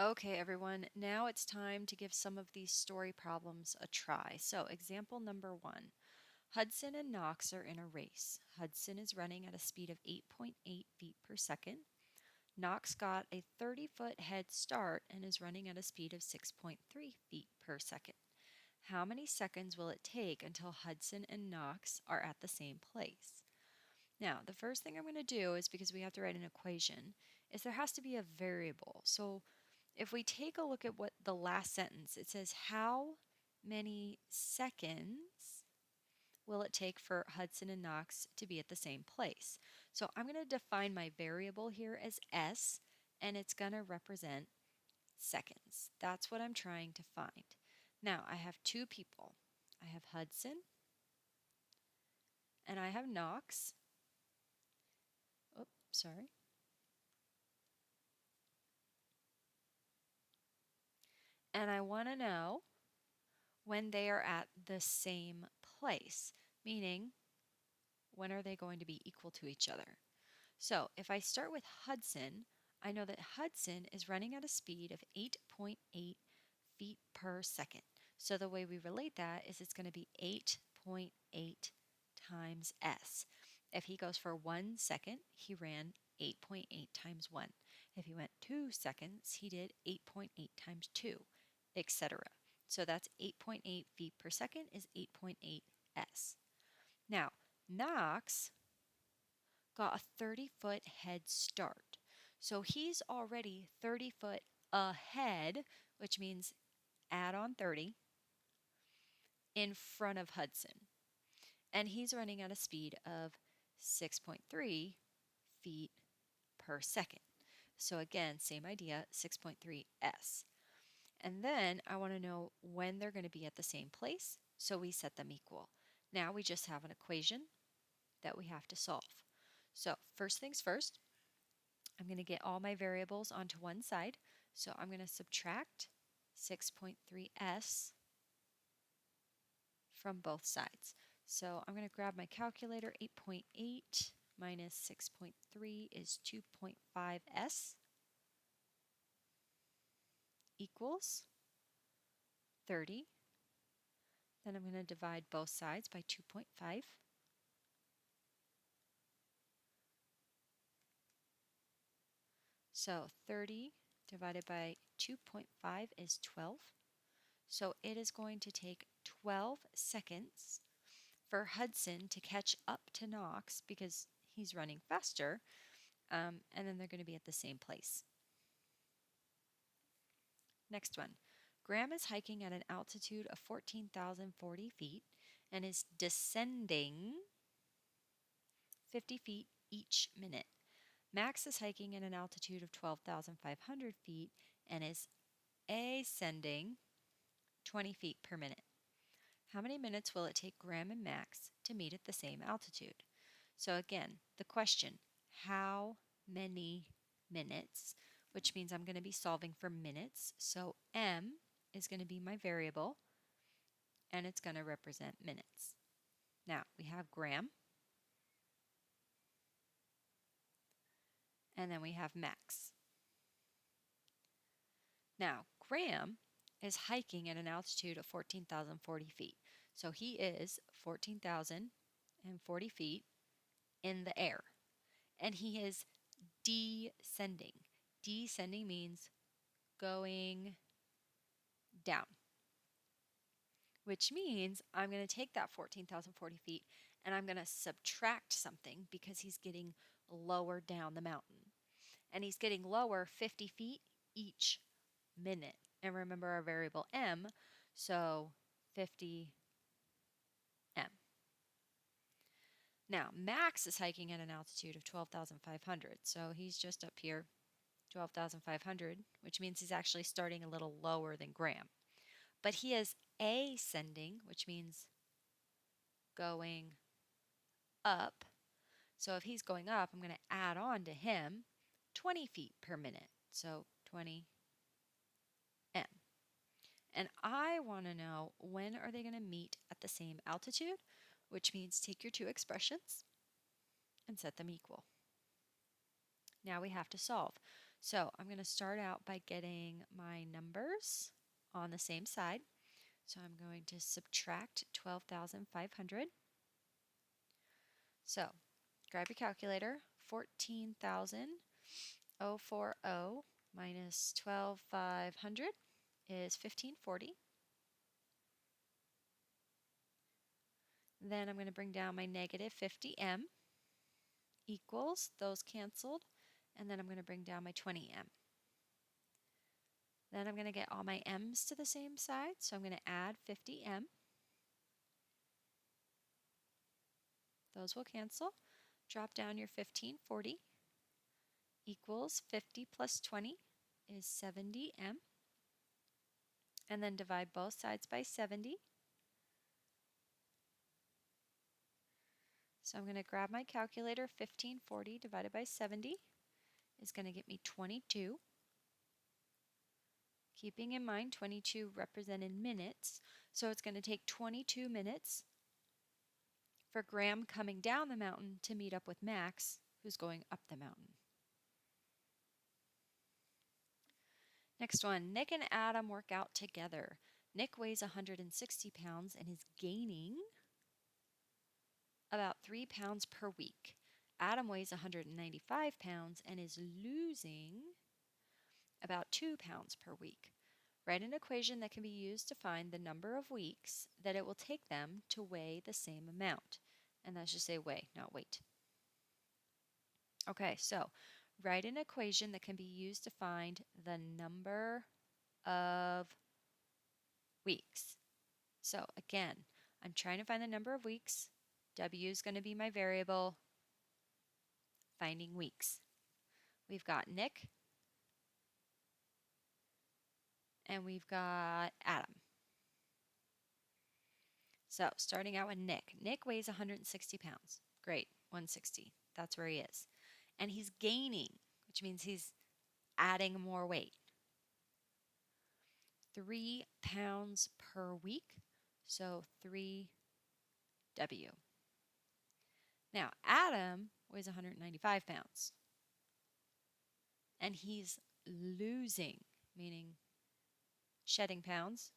Okay, everyone, now it's time to give some of these story problems a try. So, example number 1. Hudson and Knox are in a race. Hudson is running at a speed of 8.8 feet per second. Knox got a 30-foot head start and is running at a speed of 6.3 feet per second. How many seconds will it take until Hudson and Knox are at the same place? Now, the first thing I'm going to do is, because we have to write an equation, is there has to be a variable. So if we take a look at what the last sentence, it says how many seconds will it take for Hudson and Knox to be at the same place? So I'm going to define my variable here as S, and it's going to represent seconds. That's what I'm trying to find. Now, I have two people. I have Hudson and I have Knox. Oh, sorry. And I want to know when they are at the same place, meaning when are they going to be equal to each other? So if I start with Hudson, I know that Hudson is running at a speed of 8.8 feet per second. So the way we relate that is it's going to be 8.8 times S. If he goes for 1 second, he ran 8.8 times 1. If he went 2 seconds, he did 8.8 times 2, etc. So that's 8.8 feet per second is 8.8 S. Now, Knox got a 30-foot head start. So he's already 30 foot ahead, which means add on 30, in front of Hudson. And he's running at a speed of 6.3 feet per second. So again, same idea, 6.3 S. And then I want to know when they're going to be at the same place, so we set them equal. Now we just have an equation that we have to solve. So first things first, I'm going to get all my variables onto one side. So I'm going to subtract 6.3s from both sides. So I'm going to grab my calculator. 8.8 minus 6.3 is 2.5s equals 30. Then I'm going to divide both sides by 2.5. So 30 divided by 2.5 is 12. So it is going to take 12 seconds for Hudson to catch up to Knox because he's running faster, and then they're going to be at the same place. Next one. Graham is hiking at an altitude of 14,040 feet and is descending 50 feet each minute. Max is hiking at an altitude of 12,500 feet and is ascending 20 feet per minute. How many minutes will it take Graham and Max to meet at the same altitude? So again, the question, how many minutes, which means I'm going to be solving for minutes. So M is going to be my variable, and it's going to represent minutes. Now, we have Graham, and then we have Max. Now, Graham is hiking at an altitude of 14,040 feet. So he is 14,040 feet in the air, and he is descending. Descending means going down, which means I'm going to take that 14,040 feet and I'm going to subtract something because he's getting lower down the mountain. And he's getting lower 50 feet each minute. And remember our variable m, so 50 m. Now, Max is hiking at an altitude of 12,500, so he's just up here, 12,500, which means he's actually starting a little lower than Graham. But he is ascending, which means going up. So if he's going up, I'm going to add on to him 20 feet per minute. So 20 m. And I want to know when are they going to meet at the same altitude, which means take your two expressions and set them equal. Now we have to solve. So I'm going to start out by getting my numbers on the same side. So I'm going to subtract 12,500. So grab your calculator. 14,040 minus 12,500 is 1540. Then I'm going to bring down my negative 50m equals, those canceled, and then I'm going to bring down my 20m. Then I'm going to get all my m's to the same side, so I'm going to add 50m. Those will cancel. Drop down your 1540 equals 50 plus 20 is 70m. And then divide both sides by 70. So I'm going to grab my calculator. 1540 divided by 70 is going to get me 22. Keeping in mind 22 represented minutes, so it's going to take 22 minutes for Graham coming down the mountain to meet up with Max, who's going up the mountain. Next one, Nick and Adam work out together. Nick weighs 160 pounds and is gaining about 3 pounds per week. Adam weighs 195 pounds and is losing about 2 pounds per week. Write an equation that can be used to find the number of weeks that it will take them to weigh the same amount. And that should say weigh, not weight. Okay, so write an equation that can be used to find the number of weeks. So again, I'm trying to find the number of weeks. W is going to be my variable. Finding weeks. We've got Nick and we've got Adam. So starting out with Nick. Nick weighs 160 pounds. Great, 160. That's where he is. And he's gaining, which means he's adding more weight. 3 pounds per week, so 3W. Now, Adam weighs 195 pounds. And he's losing, meaning shedding pounds,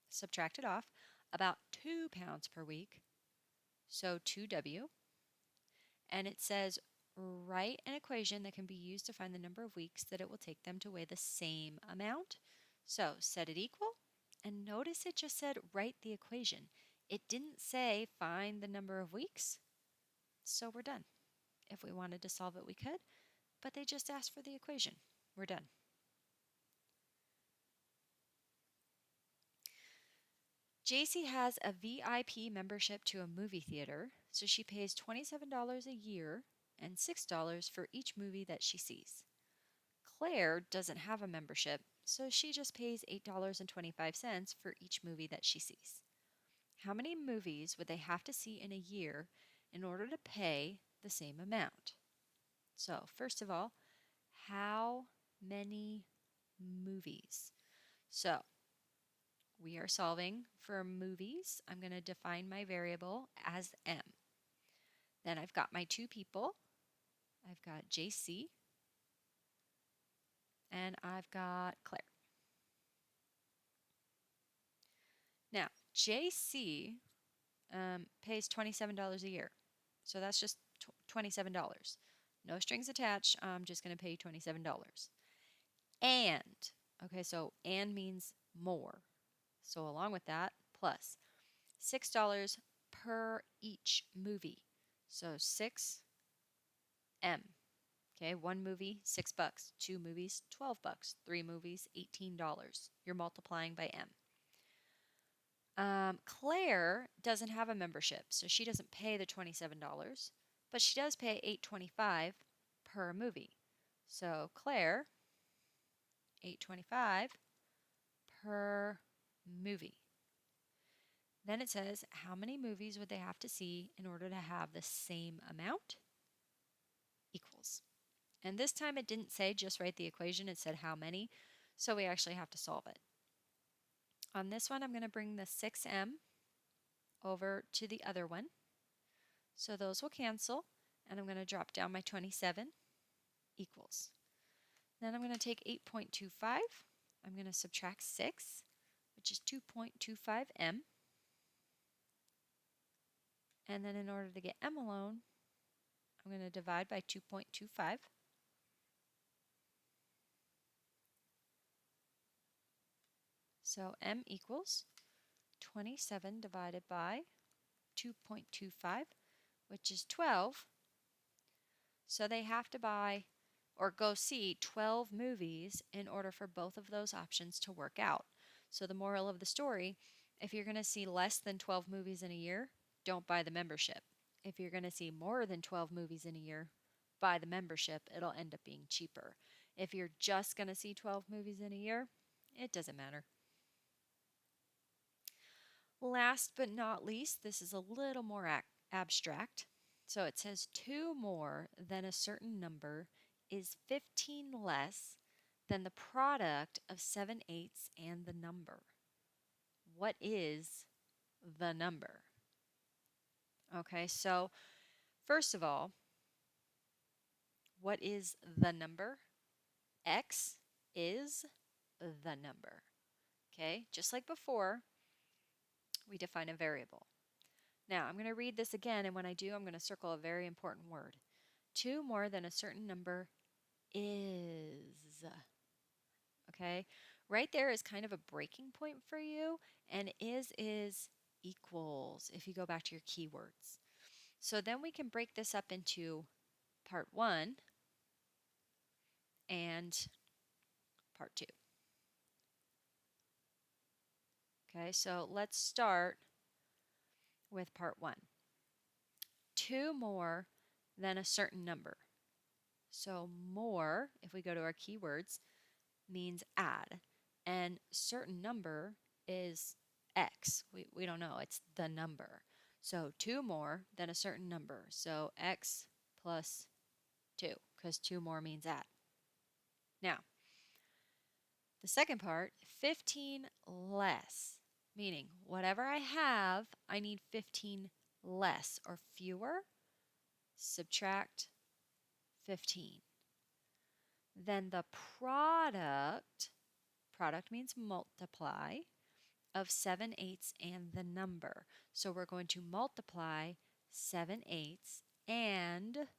subtracted off, about 2 pounds per week, so 2W. And it says write an equation that can be used to find the number of weeks that it will take them to weigh the same amount. So set it equal, and notice it just said write the equation. It didn't say find the number of weeks, so we're done. If we wanted to solve it, we could, but they just asked for the equation. We're done. JC has a VIP membership to a movie theater, so she pays $27 a year and $6 for each movie that she sees. Claire doesn't have a membership, so she just pays $8.25 for each movie that she sees. How many movies would they have to see in a year in order to pay the same amount? So, first of all, how many movies? So, we are solving for movies. I'm going to define my variable as M. Then I've got my two people. I've got JC and I've got Claire. Now, JC pays $27 a year. So that's just $27. No strings attached. I'm just going to pay $27. And, okay, so and means more. So along with that, plus $6 per each movie. So 6M. Okay, one movie, $6. Two movies, $12. Three movies, $18. You're multiplying by M. Claire doesn't have a membership, so she doesn't pay the $27, but she does pay $8.25 per movie. So Claire, $8.25 per movie. Then it says, how many movies would they have to see in order to have the same amount? Equals. And this time it didn't say just write the equation, it said how many, so we actually have to solve it. On this one, I'm going to bring the 6M over to the other one. So those will cancel, and I'm going to drop down my 27 equals. Then I'm going to take 8.25. I'm going to subtract 6, which is 2.25 m. And then in order to get m alone, I'm going to divide by 2.25. So m equals 27 divided by 2.25, which is 12. So they have to buy or go see 12 movies in order for both of those options to work out. So the moral of the story, if you're going to see less than 12 movies in a year, don't buy the membership. If you're going to see more than 12 movies in a year, buy the membership. It'll end up being cheaper. If you're just going to see 12 movies in a year, it doesn't matter. Last but not least, this is a little more abstract. So it says 2 more than a certain number is 15 less than the product of 7/8 and the number. What is the number? Okay, so first of all, what is the number? X is the number. Okay, just like before, we define a variable. Now, I'm going to read this again, and when I do, I'm going to circle a very important word. 2 more than a certain number is. Okay? Right there is kind of a breaking point for you, and is equals if you go back to your keywords. So then we can break this up into part 1 and part 2. Okay, so let's start with part 1. 2 more than a certain number. So more, if we go to our keywords, means add. And certain number is x. We don't know. It's the number. So 2 more than a certain number. So x plus 2, because 2 more means add. Now, the second part, 15 less, meaning whatever I have, I need 15 less or fewer. Subtract 15. Then the product means multiply, of 7/8 and the number. So we're going to multiply 7/8 and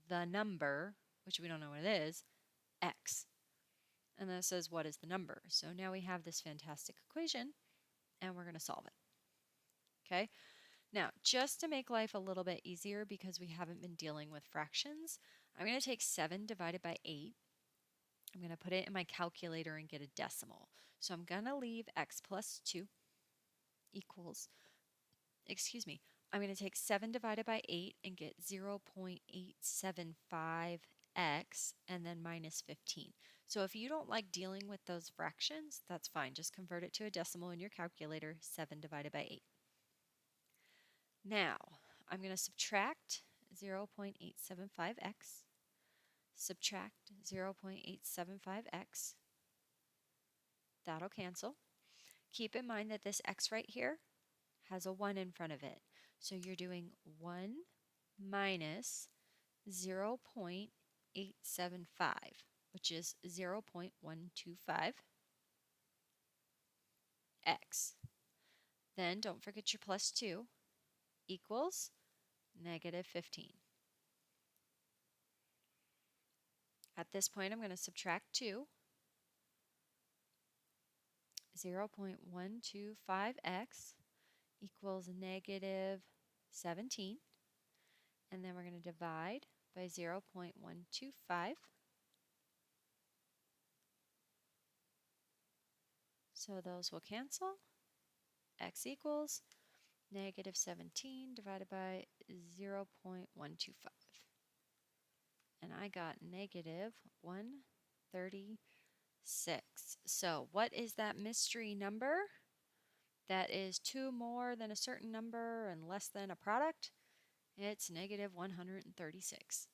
the number, which we don't know what it is, x. And then it says, what is the number? So now we have this fantastic equation, and we're going to solve it. Okay? Now, just to make life a little bit easier, because we haven't been dealing with fractions, I'm going to take 7 divided by 8. I'm going to put it in my calculator and get a decimal. So I'm going to leave x plus 2 equals, I'm going to take 7 divided by 8 and get 0.875x and then minus 15. So if you don't like dealing with those fractions, that's fine. Just convert it to a decimal in your calculator, 7 divided by 8. Now, I'm going to subtract 0.875x, subtract 0.875x. That'll cancel. Keep in mind that this x right here has a 1 in front of it. So you're doing 1 minus 0.875, which is 0.125x. Then don't forget your plus 2 equals negative 15. At this point, I'm going to subtract 2. 0.125x equals negative 17. And then we're going to divide by 0.125. So those will cancel. X equals negative 17 divided by 0.125. And I got negative 136. So what is that mystery number that is 2 more than a certain number and less than a product? It's negative 136.